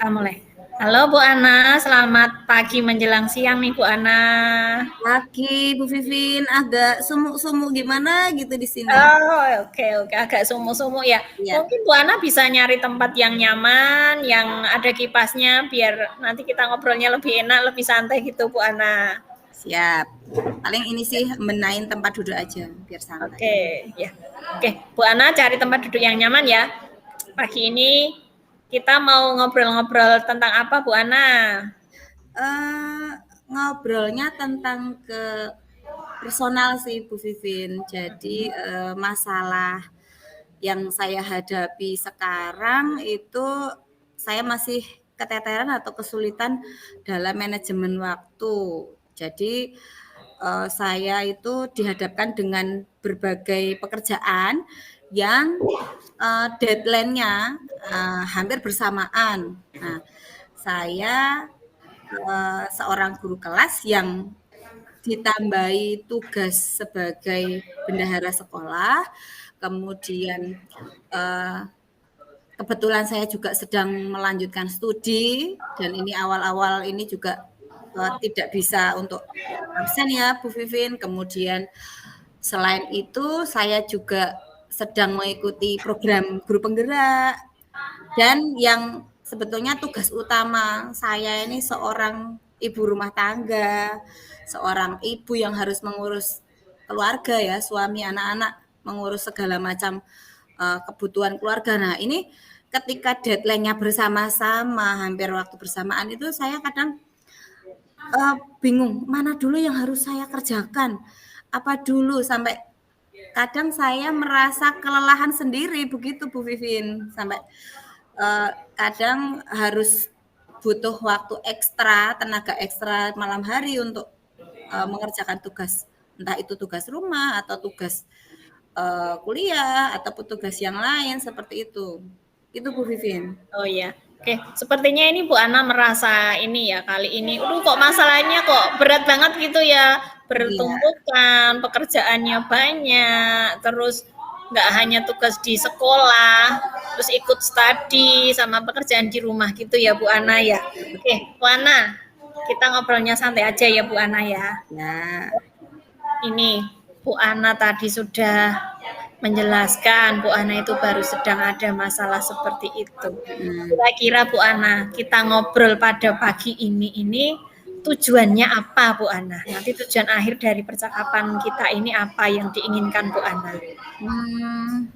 Kita mulai. Halo Bu Ana, selamat pagi menjelang siang nih Bu Ana. Pagi, Bu Vivin, agak sumuk-sumuk gimana gitu di sini. Oh, oke, agak sumuk-sumuk ya. Iya, Mungkin Bu Ana bisa nyari tempat yang nyaman, yang ada kipasnya, biar nanti kita ngobrolnya lebih enak, lebih santai gitu Bu Ana. siap. Paling ini sih benain tempat duduk aja, biar santai. Oke, ya. Oke, Bu Ana cari tempat duduk yang nyaman ya. Pagi ini kita mau ngobrol-ngobrol tentang apa Bu Ana? Eh, Ngobrolnya tentang ke personal sih, Bu Vivin. Jadi masalah yang saya hadapi sekarang itu saya masih keteteran atau kesulitan dalam manajemen waktu. Jadi saya itu dihadapkan dengan berbagai pekerjaan yang deadline-nya hampir bersamaan. Nah, saya seorang guru kelas yang ditambahi tugas sebagai bendahara sekolah, kemudian kebetulan saya juga sedang melanjutkan studi dan ini awal-awal ini juga tidak bisa untuk absen ya Bu Vivin. Kemudian selain itu saya juga sedang mengikuti program guru penggerak dan yang sebetulnya tugas utama saya ini seorang ibu rumah tangga, seorang ibu yang harus mengurus keluarga ya, suami, anak-anak, mengurus segala macam kebutuhan keluarga. Nah, ini ketika deadline-nya bersama-sama, hampir waktu bersamaan itu saya kadang bingung, mana dulu yang harus saya kerjakan? Apa dulu sampai kadang saya merasa kelelahan sendiri begitu Bu Vivin, sampai kadang harus butuh waktu ekstra, tenaga ekstra malam hari untuk mengerjakan tugas, entah itu tugas rumah atau tugas kuliah ataupun tugas yang lain seperti itu. Itu Bu Vivin. Oh iya. Oke, sepertinya ini Bu Ana merasa ini ya kali ini, kok masalahnya kok berat banget gitu ya, Iya, bertumpukan, pekerjaannya banyak, terus nggak hanya tugas di sekolah, terus ikut studi sama pekerjaan di rumah gitu ya Bu Ana ya. Oke, Bu Ana, kita ngobrolnya santai aja ya Bu Ana ya. ya. Ini Bu Ana tadi sudah menjelaskan Bu Ana itu baru sedang ada masalah seperti itu. Hmm. Kira-kira Bu Ana, kita ngobrol pada pagi ini tujuannya apa Bu Ana? Nanti tujuan akhir dari percakapan kita ini apa yang diinginkan Bu Ana? Hmm,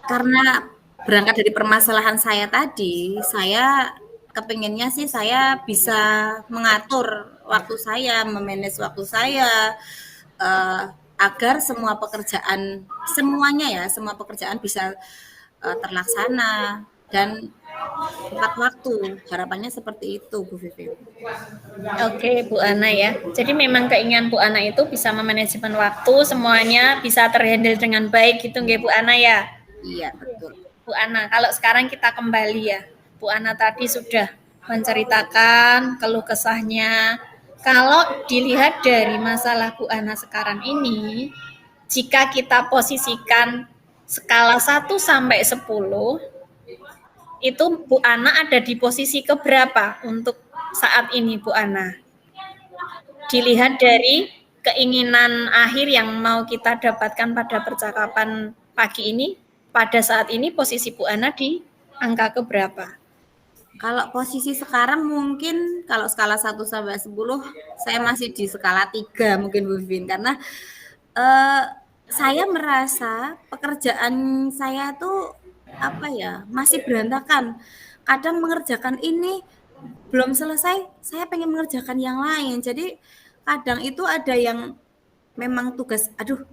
karena berangkat dari permasalahan saya tadi, saya kepinginnya sih saya bisa mengatur waktu saya, memanage waktu saya, agar semua pekerjaan, semuanya ya, semua pekerjaan bisa terlaksana dan tepat waktu. Harapannya seperti itu, Bu Vivin. Oke, Bu Ana ya. Jadi memang keinginan Bu Ana itu bisa memanajemen waktu, semuanya bisa terhandle dengan baik gitu nggih Bu Ana ya. Iya, betul. Bu Ana, kalau sekarang kita kembali ya. Bu Ana tadi sudah menceritakan keluh kesahnya. Kalau dilihat dari masalah Bu Ana sekarang ini, jika kita posisikan skala 1 sampai 10, itu Bu Ana ada di posisi keberapa untuk saat ini Bu Ana? Dilihat dari keinginan akhir yang mau kita dapatkan pada percakapan pagi ini, pada saat ini posisi Bu Ana di angka keberapa? Kalau posisi sekarang mungkin kalau skala 1 sampai 10 saya masih di skala 3 mungkin Bu Vivin, karena saya merasa pekerjaan saya tuh apa ya, masih berantakan. Kadang mengerjakan ini belum selesai, saya pengen mengerjakan yang lain. Jadi kadang itu ada yang memang tugas, aduh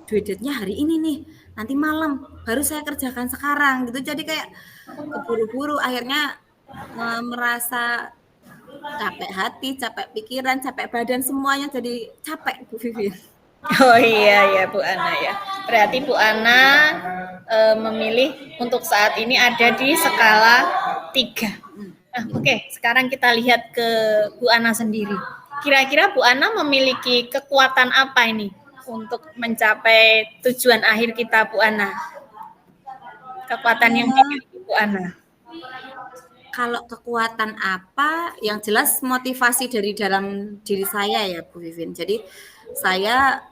due date-nya hari ini nih, nanti malam baru saya kerjakan sekarang gitu. Jadi kayak keburu-buru akhirnya merasa capek hati, capek pikiran, capek badan, semuanya jadi capek Bu Vivi. Oh iya ya Bu Ana ya. Berarti Bu Ana memilih untuk saat ini ada di skala 3. Nah, oke, sekarang kita lihat ke Bu Ana sendiri. Kira-kira Bu Ana memiliki kekuatan apa ini untuk mencapai tujuan akhir kita Bu Ana? Kekuatan yang dimiliki Bu Ana. Kalau kekuatan apa, yang jelas motivasi dari dalam diri saya ya Bu Vivin. Jadi saya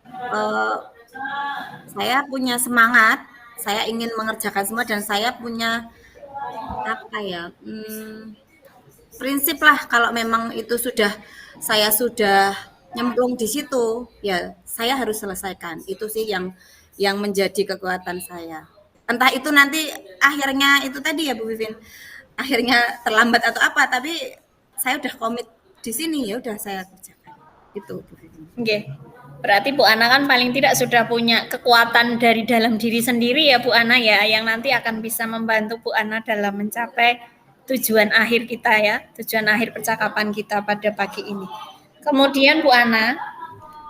eh, saya punya semangat, saya ingin mengerjakan semua dan saya punya apa ya, prinsip lah kalau memang itu saya sudah nyemplung di situ, ya saya harus selesaikan. Itu sih yang menjadi kekuatan saya. Entah itu nanti akhirnya itu tadi ya Bu Vivin, akhirnya terlambat atau apa, tapi saya udah komit di sini, ya udah saya kerjakan. Itu Bu Vivin. Oke. Berarti Bu Ana kan paling tidak sudah punya kekuatan dari dalam diri sendiri ya Bu Ana ya, yang nanti akan bisa membantu Bu Ana dalam mencapai tujuan akhir kita ya, tujuan akhir percakapan kita pada pagi ini. Kemudian Bu Ana,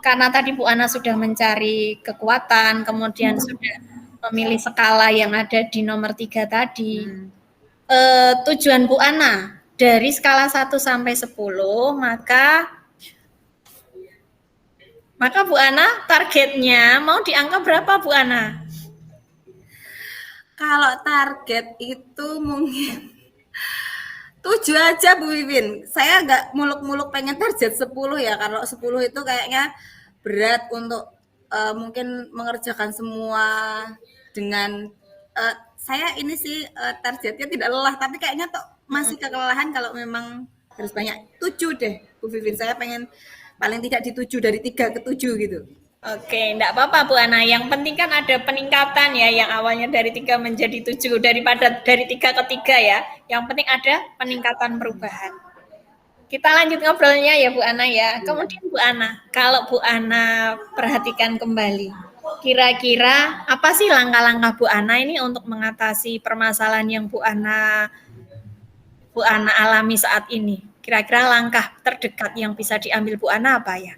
karena tadi Bu Ana sudah mencari kekuatan, kemudian sudah memilih skala yang ada di nomor 3 tadi. Tujuan Bu Ana dari skala 1 sampai 10, maka Bu Ana targetnya mau di angka berapa Bu Ana? Kalau target itu mungkin 7 aja Bu Vivin. Saya nggak muluk-muluk pengen target 10 ya. Kalau 10 itu kayaknya berat untuk mungkin mengerjakan semua dengan saya ini sih targetnya tidak lelah, tapi kayaknya masih kelelahan kalau memang harus banyak. 7 deh Bu Vivin. Saya pengen paling tidak di 7, dari 3 ke 7 gitu. Oke, enggak apa-apa Bu Ana. Yang penting kan ada peningkatan ya, yang awalnya dari 3 menjadi 7, daripada dari 3 ke 3 ya. Yang penting ada peningkatan perubahan. Kita lanjut ngobrolnya ya Bu Ana ya. Kemudian Bu Ana, kalau Bu Ana perhatikan kembali, kira-kira apa sih langkah-langkah Bu Ana ini untuk mengatasi permasalahan yang Bu Ana alami saat ini? Kira-kira langkah terdekat yang bisa diambil Bu Ana apa ya?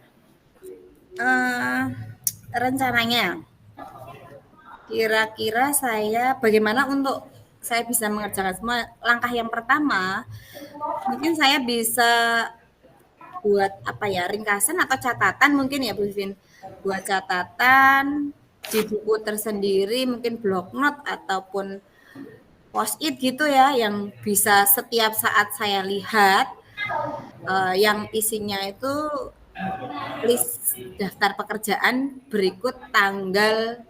Rencananya kira-kira saya bagaimana untuk saya bisa mengerjakan semua. Langkah yang pertama mungkin saya bisa buat apa ya, ringkasan atau catatan mungkin ya Bu Vivin, buat catatan di buku tersendiri, mungkin blog note ataupun post-it gitu ya, yang bisa setiap saat saya lihat, yang isinya itu list daftar pekerjaan berikut tanggal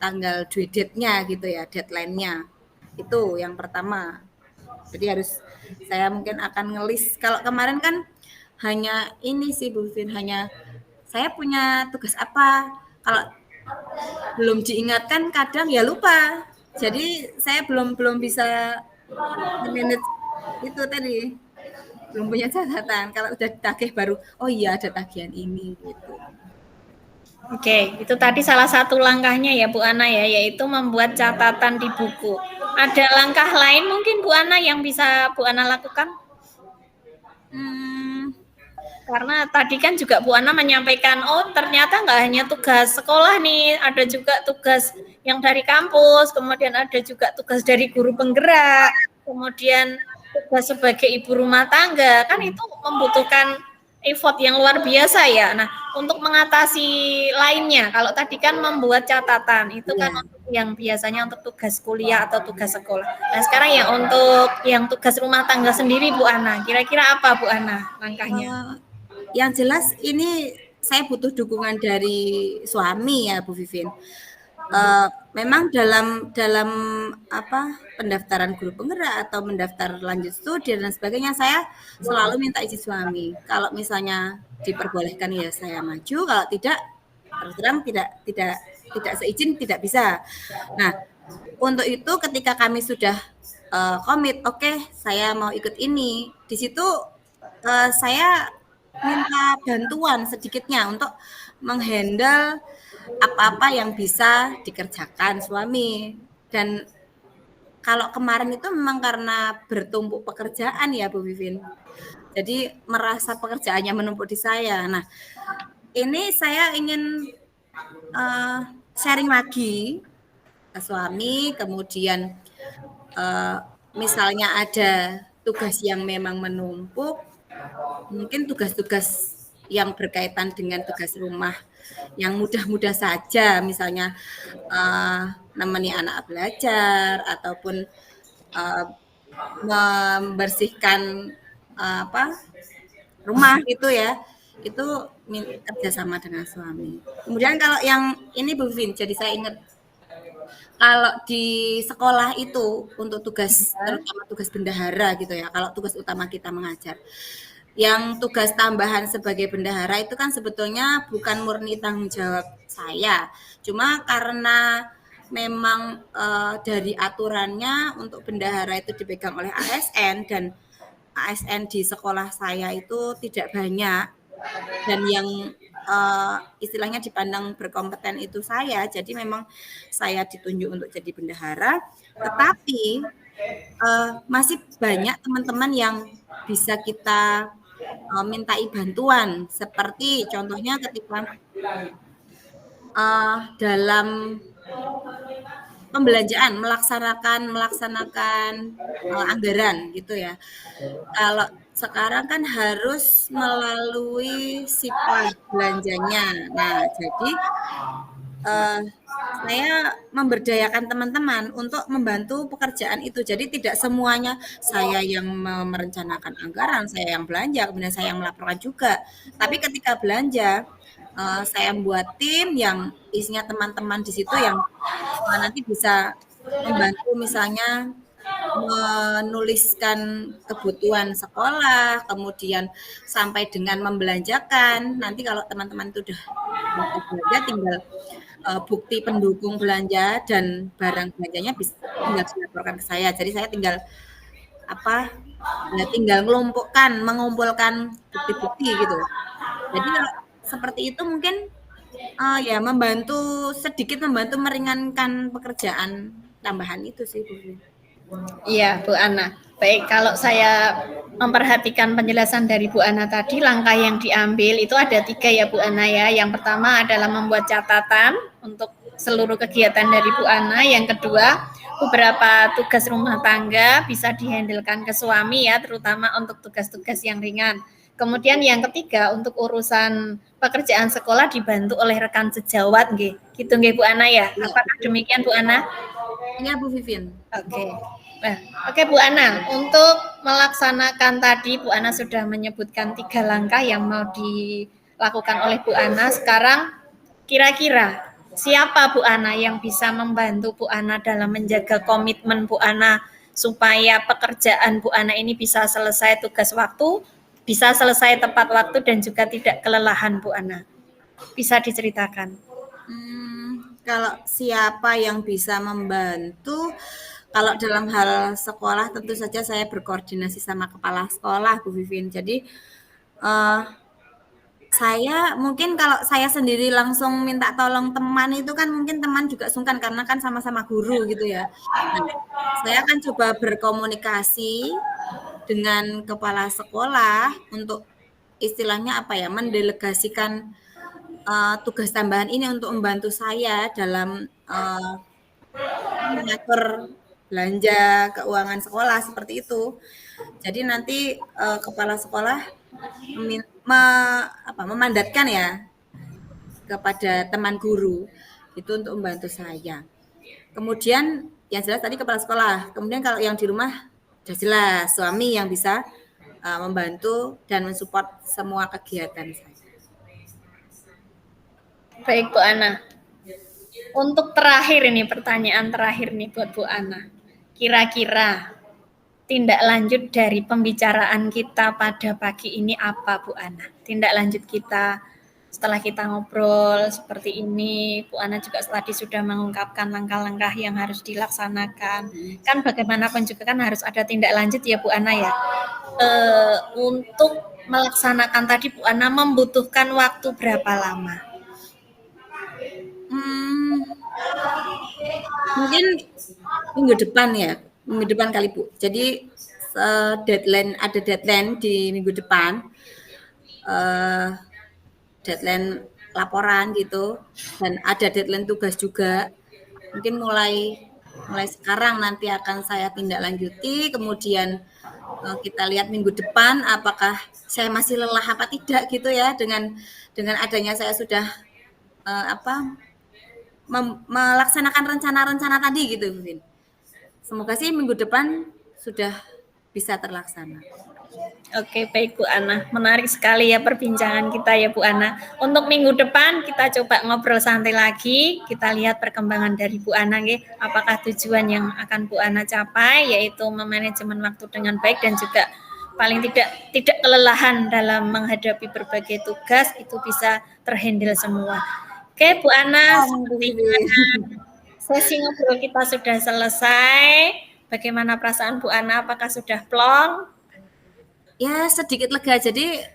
tanggal due date-nya gitu ya, deadline-nya. Itu yang pertama. Jadi saya mungkin akan ngelis. Kalau kemarin kan hanya ini sih Bu Vin, hanya saya punya tugas apa. Kalau belum diingatkan kadang ya lupa. Jadi saya belum bisa manage itu tadi. Belum punya catatan. Kalau udah ditagih baru, oh iya ada tagihan ini gitu. Oke, itu tadi salah satu langkahnya ya Bu Ana ya, yaitu membuat catatan di buku. Ada langkah lain mungkin Bu Ana yang bisa Bu Ana lakukan? Karena tadi kan juga Bu Ana menyampaikan, oh ternyata nggak hanya tugas sekolah nih, ada juga tugas yang dari kampus, kemudian ada juga tugas dari guru penggerak, kemudian tugas sebagai ibu rumah tangga, kan itu membutuhkan effort yang luar biasa ya. Nah, untuk mengatasi lainnya, kalau tadi kan membuat catatan, itu kan yang biasanya untuk tugas kuliah atau tugas sekolah. Nah, sekarang ya untuk yang tugas rumah tangga sendiri Bu Ana, kira-kira apa Bu Ana langkahnya? Yang jelas ini saya butuh dukungan dari suami ya Bu Vivin. Memang dalam pendaftaran guru penggerak atau mendaftar lanjut studi dan sebagainya, saya selalu minta izin suami. Kalau misalnya diperbolehkan ya saya maju, kalau tidak terus terang tidak seizin tidak bisa. Nah, untuk itu ketika kami sudah komit, oke, saya mau ikut ini. Di situ saya minta bantuan sedikitnya untuk menghandle apa-apa yang bisa dikerjakan suami. Dan kalau kemarin itu memang karena bertumpuk pekerjaan ya Bu Vivin. Jadi merasa pekerjaannya menumpuk di saya. Nah, ini saya ingin sharing lagi ke suami, kemudian misalnya ada tugas yang memang menumpuk, mungkin tugas-tugas yang berkaitan dengan tugas rumah yang mudah-mudah saja, misalnya nemeni anak belajar ataupun membersihkan rumah gitu ya, itu kerjasama dengan suami. Kemudian kalau yang ini Bu Vin, jadi saya ingat kalau di sekolah itu untuk tugas terutama tugas bendahara gitu ya, kalau tugas utama kita mengajar. Yang tugas tambahan sebagai bendahara itu kan sebetulnya bukan murni tanggung jawab saya. Cuma karena memang dari aturannya untuk bendahara itu dipegang oleh ASN dan ASN di sekolah saya itu tidak banyak dan yang istilahnya dipandang berkompeten itu saya. Jadi memang saya ditunjuk untuk jadi bendahara, tetapi masih banyak teman-teman yang bisa kita mintai bantuan. Seperti contohnya ketika dalam pembelanjaan melaksanakan anggaran gitu ya. Kalau sekarang kan harus melalui sipol belanjanya. Nah, jadi saya memberdayakan teman-teman untuk membantu pekerjaan itu. Jadi tidak semuanya saya yang merencanakan anggaran, saya yang belanja, kemudian saya yang melaporkan juga. Tapi ketika belanja, saya membuat tim yang isinya teman-teman di situ yang nanti bisa membantu misalnya menuliskan kebutuhan sekolah, kemudian sampai dengan membelanjakan. Nanti kalau teman-teman itu udah belanja, tinggal bukti pendukung belanja dan barang belanjanya bisa tinggal dilaporkan ke saya. Jadi saya tinggal tinggal mengumpulkan bukti-bukti gitu. Jadi kalau seperti itu mungkin ya sedikit membantu meringankan pekerjaan tambahan itu sih Bu. Iya, Bu Ana. Baik, kalau saya memperhatikan penjelasan dari Bu Ana tadi, langkah yang diambil itu ada 3 ya Bu Ana ya. Yang pertama adalah membuat catatan untuk seluruh kegiatan dari Bu Ana. Yang kedua, beberapa tugas rumah tangga bisa dihandlekan ke suami ya, terutama untuk tugas-tugas yang ringan. Kemudian yang ketiga, untuk urusan pekerjaan sekolah dibantu oleh rekan sejawat nggih. Gitu nggih Bu Ana ya. Apakah demikian Bu Ana? Iya Bu Vivin. Oke. Nah, oke Bu Ana, untuk melaksanakan tadi Bu Ana sudah menyebutkan 3 langkah yang mau dilakukan oleh Bu Ana. Sekarang kira-kira siapa Bu Ana yang bisa membantu Bu Ana dalam menjaga komitmen Bu Ana supaya pekerjaan Bu Ana ini bisa selesai tugas waktu, bisa selesai tepat waktu dan juga tidak kelelahan Bu Ana? Bisa diceritakan. Kalau siapa yang bisa membantu, kalau dalam hal sekolah tentu saja saya berkoordinasi sama kepala sekolah Bu Vivin. Jadi saya mungkin kalau saya sendiri langsung minta tolong teman itu kan mungkin teman juga sungkan karena kan sama-sama guru gitu ya. Nah, saya akan coba berkomunikasi dengan kepala sekolah untuk istilahnya mendelegasikan tugas tambahan ini untuk membantu saya dalam mengatur belanja keuangan sekolah seperti itu. Jadi nanti kepala sekolah memandatkan ya kepada teman guru itu untuk membantu saya. Kemudian yang jelas tadi kepala sekolah. Kemudian kalau yang di rumah sudah jelas suami yang bisa membantu dan mensupport semua kegiatan saya. Baik Bu Ana. Untuk terakhir ini pertanyaan terakhir nih buat Bu Ana. Kira-kira tindak lanjut dari pembicaraan kita pada pagi ini apa Bu Ana? Tindak lanjut kita setelah kita ngobrol seperti ini, Bu Ana juga tadi sudah mengungkapkan langkah-langkah yang harus dilaksanakan. Kan bagaimanapun juga kan harus ada tindak lanjut ya Bu Ana ya. Untuk melaksanakan tadi Bu Ana membutuhkan waktu berapa lama? Mungkin minggu depan kali Bu. Jadi ada deadline di minggu depan, deadline laporan gitu, dan ada deadline tugas juga. Mungkin mulai sekarang nanti akan saya tindak lanjuti, kemudian kita lihat minggu depan apakah saya masih lelah apa tidak gitu ya dengan adanya saya sudah melaksanakan rencana-rencana tadi gitu, Vin. Semoga sih minggu depan sudah bisa terlaksana. Oke, baik Bu Ana. Menarik sekali ya perbincangan kita ya Bu Ana. Untuk minggu depan kita coba ngobrol santai lagi. Kita lihat perkembangan dari Bu Ana nggih. Apakah tujuan yang akan Bu Ana capai yaitu memanajemen waktu dengan baik dan juga paling tidak kelelahan dalam menghadapi berbagai tugas itu bisa terhandle semua. Oke, Bu Ana, Bu sepertinya Vivin. sesi ngobrol kita sudah selesai. Bagaimana perasaan Bu Ana? Apakah sudah plong? Ya sedikit lega, jadi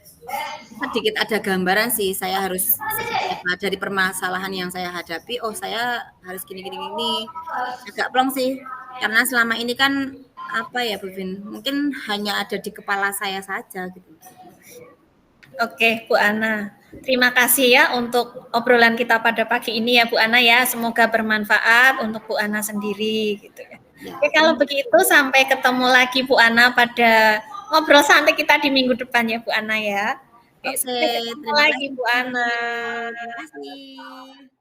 sedikit ada gambaran sih saya harus seperti apa dari permasalahan yang saya hadapi. Oh saya harus gini. Agak plong sih, karena selama ini kan apa ya Bu Vin, mungkin hanya ada di kepala saya saja gitu. Oke, Bu Ana. Terima kasih ya untuk obrolan kita pada pagi ini ya Bu Ana ya. Semoga bermanfaat untuk Bu Ana sendiri gitu ya. Ya, Oke, kalau begitu sampai ketemu lagi Bu Ana pada ngobrol santai kita di minggu depan ya Bu Ana ya. Oke, oke, sampai ketemu terima lagi kasih Bu Bu Ana. Vin. Terima kasih.